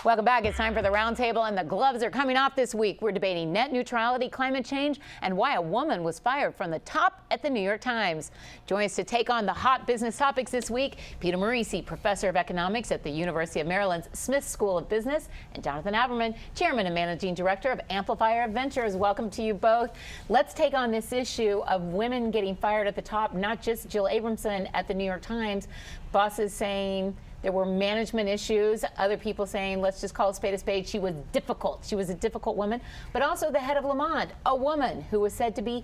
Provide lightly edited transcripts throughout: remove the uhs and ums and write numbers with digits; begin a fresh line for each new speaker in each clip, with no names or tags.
Welcome back. It's time for the roundtable, and the gloves are coming off this week. We're debating net neutrality, climate change, and why a woman was fired from the top at the New York Times. Join us to take on the hot business topics this week, Peter Marisi, professor of economics at the University of Maryland's Smith School of Business, and Jonathan Aberman, chairman and managing director of Amplifier Ventures. Welcome to you both. Let's take on this issue of women getting fired at the top, not just Jill Abramson at the New York Times. Bosses saying there were management issues, other people saying, let's just call a spade a spade. She was difficult. She was a difficult woman, but also the head of Lamont, a woman who was said to be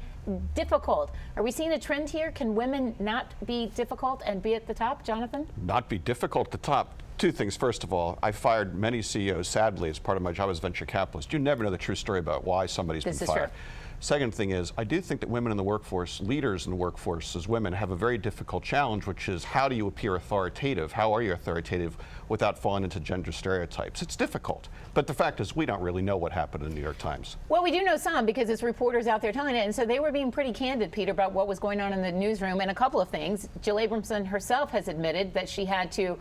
difficult. Are we seeing a trend here? Can women not be difficult and be at the top, Jonathan?
Not be difficult at the top. Two things. First of all, I fired many CEOs, sadly, as part of my job as venture capitalist. You never know the true story about why somebody's been fired. True. Second thing is, I do think that women in the workforce, leaders in the workforce as women, have a very difficult challenge, which is how do you appear authoritative? How are you authoritative without falling into gender stereotypes? It's difficult. But the fact is, we don't really know what happened in the New York Times.
Well, we do know some because it's reporters out there telling it. And so they were being pretty candid, Peter, about what was going on in the newsroom. And a couple of things. Jill Abramson herself has admitted that she had to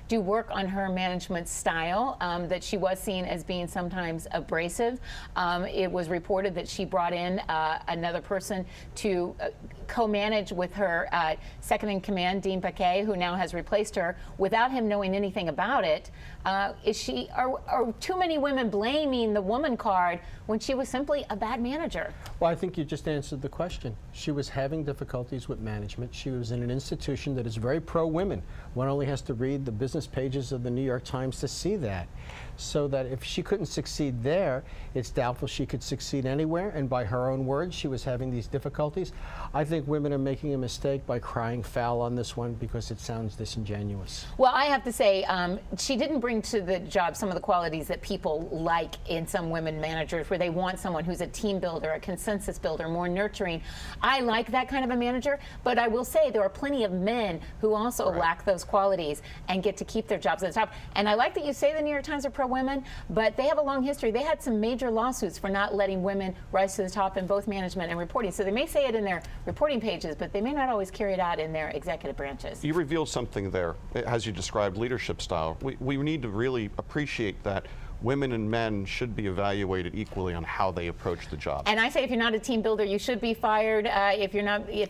do work on her management style, that she was seen as being sometimes abrasive. It was reported that she brought in another person to co-manage with her second in command, Dean Paquet, who now has replaced her, without him knowing anything about it. Are too many women blaming the woman card when she was simply a bad manager?
Well, I think you just answered the question. She was having difficulties with management. She was in an institution that is very pro-women. One only has to read the business pages of the New York Times to see that. So that if she couldn't succeed there, it's doubtful she could succeed anywhere. And by her own words, she was having these difficulties. I think women are making a mistake by crying foul on this one because it sounds disingenuous.
Well, I have to say, she didn't bring to the job some of the qualities that people like in some women managers, where they want someone who's a team builder, a consensus builder, more nurturing. I like that kind of a manager, but I will say there are plenty of men who also lack those qualities and get to keep their jobs at the top. And I like that you say the New York Times are pro-women, but they have a long history. They had some major lawsuits for not letting women rise to the top in both management and reporting. So they may say it in their reporting pages, but they may not always carry it out in their executive branches.
You revealed something there, as you described leadership style. We need to really appreciate that women and men should be evaluated equally on how they approach the job.
And I say if you're not a team builder, you should be fired. If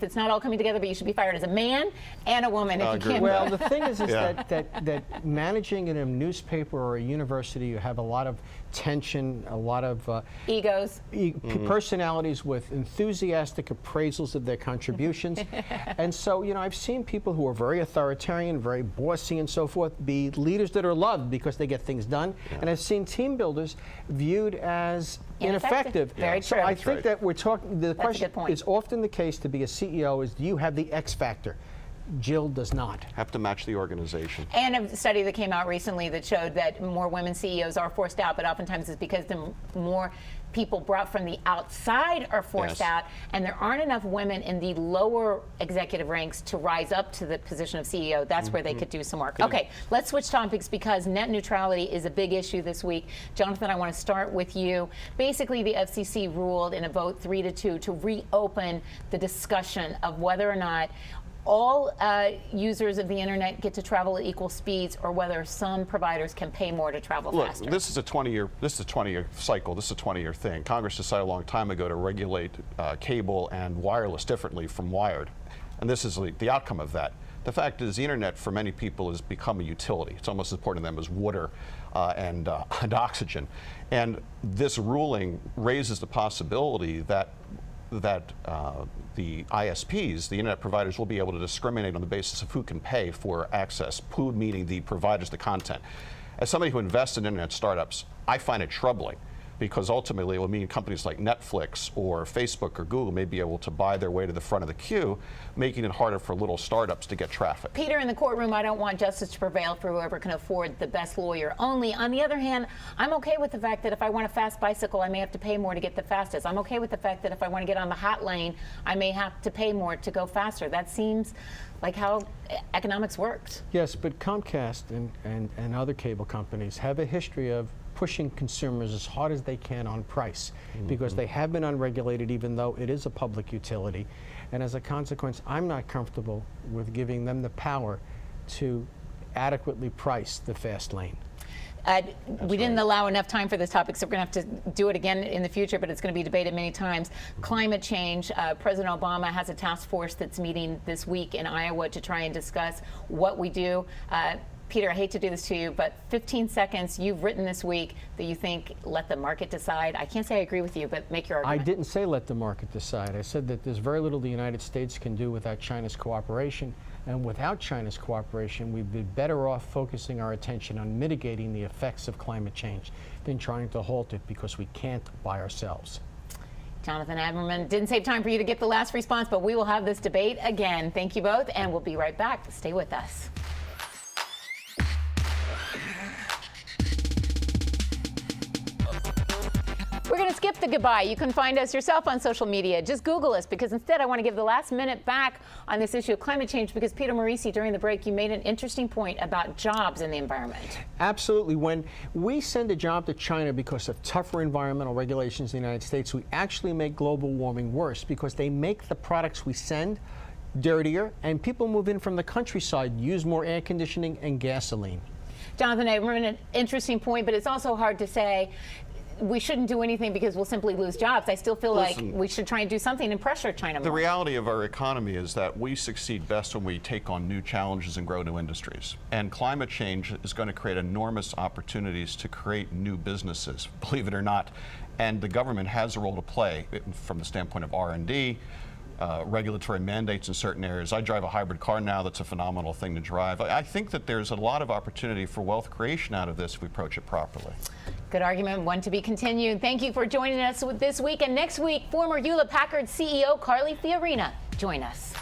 it's not all coming together, but you should be fired as a man and a woman if you can't.
Well, the thing is that managing in a newspaper or a university, you have a lot of tension, a lot of
egos,
personalities with enthusiastic appraisals of their contributions. And so, you know, I've seen people who are very authoritarian, very bossy and so forth, be leaders that are loved because they get things done. And I've seen team builders viewed as ineffective.
Very true.
So I think that we're talking, the question
is
often the case to be a CEO is, do you have the X factor? Jill does not.
Have to match the organization.
And a study that came out recently that showed that more women CEOs are forced out, but oftentimes it's because the more people brought from the outside are forced out, and there aren't enough women in the lower executive ranks to rise up to the position of CEO. That's where they could do some work. Okay, let's switch topics because net neutrality is a big issue this week. Jonathan, I want to start with you. Basically, the FCC ruled in a vote 3-2 to reopen the discussion of whether or not all users of the internet get to travel at equal speeds, or whether some providers can pay more to travel faster.
This is a 20-year cycle. This is a 20-year thing. Congress decided a long time ago to regulate cable and wireless differently from wired, and this is the outcome of that. The fact is, the internet for many people has become a utility. It's almost as important to them as water and oxygen. And this ruling raises the possibility that the ISPs, the internet providers, will be able to discriminate on the basis of who can pay for access, who meaning the providers, the content. As somebody who invests in internet startups, I find it troubling, because ultimately it will mean companies like Netflix or Facebook or Google may be able to buy their way to the front of the queue, making it harder for little startups to get traffic.
Peter, in the courtroom, I don't want justice to prevail for whoever can afford the best lawyer only. On the other hand, I'm okay with the fact that if I want a fast bicycle, I may have to pay more to get the fastest. I'm okay with the fact that if I want to get on the hot lane, I may have to pay more to go faster. That seems like how economics works.
Yes, but Comcast and other cable companies have a history of pushing consumers as hard as they can on price, because they have been unregulated, even though it is a public utility. And as a consequence, I'm not comfortable with giving them the power to adequately price the fast lane.
We didn't allow enough time for this topic, so we're going to have to do it again in the future, but it's going to be debated many times. Climate change. President Obama has a task force that's meeting this week in Iowa to try and discuss what we do. Peter, I hate to do this to you, but 15 seconds, you've written this week that you think let the market decide. I can't say I agree with you, but make your argument.
I didn't say let the market decide. I said that there's very little the United States can do without China's cooperation. And without China's cooperation, we'd be better off focusing our attention on mitigating the effects of climate change than trying to halt it, because we can't by ourselves.
Jonathan Aberman, didn't save time for you to get the last response, but we will have this debate again. Thank you both, and we'll be right back. Stay with us. We're going to skip the goodbye. You can find us yourself on social media. Just Google us, because instead I want to give the last minute back on this issue of climate change, because Peter Morisi, during the break, you made an interesting point about jobs in the environment.
Absolutely. When we send a job to China because of tougher environmental regulations in the United States, we actually make global warming worse, because they make the products we send dirtier, and people move in from the countryside, use more air conditioning and gasoline.
Jonathan Aberman, an interesting point, but it's also hard to say we shouldn't do anything because we'll simply lose jobs. I still feel like we should try and do something and pressure China more.
The reality of our economy is that we succeed best when we take on new challenges and grow new industries. And climate change is going to create enormous opportunities to create new businesses, believe it or not. And the government has a role to play from the standpoint of R&D, regulatory mandates in certain areas. I drive a hybrid car now. That's a phenomenal thing to drive. I think that there's a lot of opportunity for wealth creation out of this if we approach it properly.
Good argument, one to be continued. Thank you for joining us this week. And next week, former Hewlett-Packard CEO Carly Fiorina. Join us.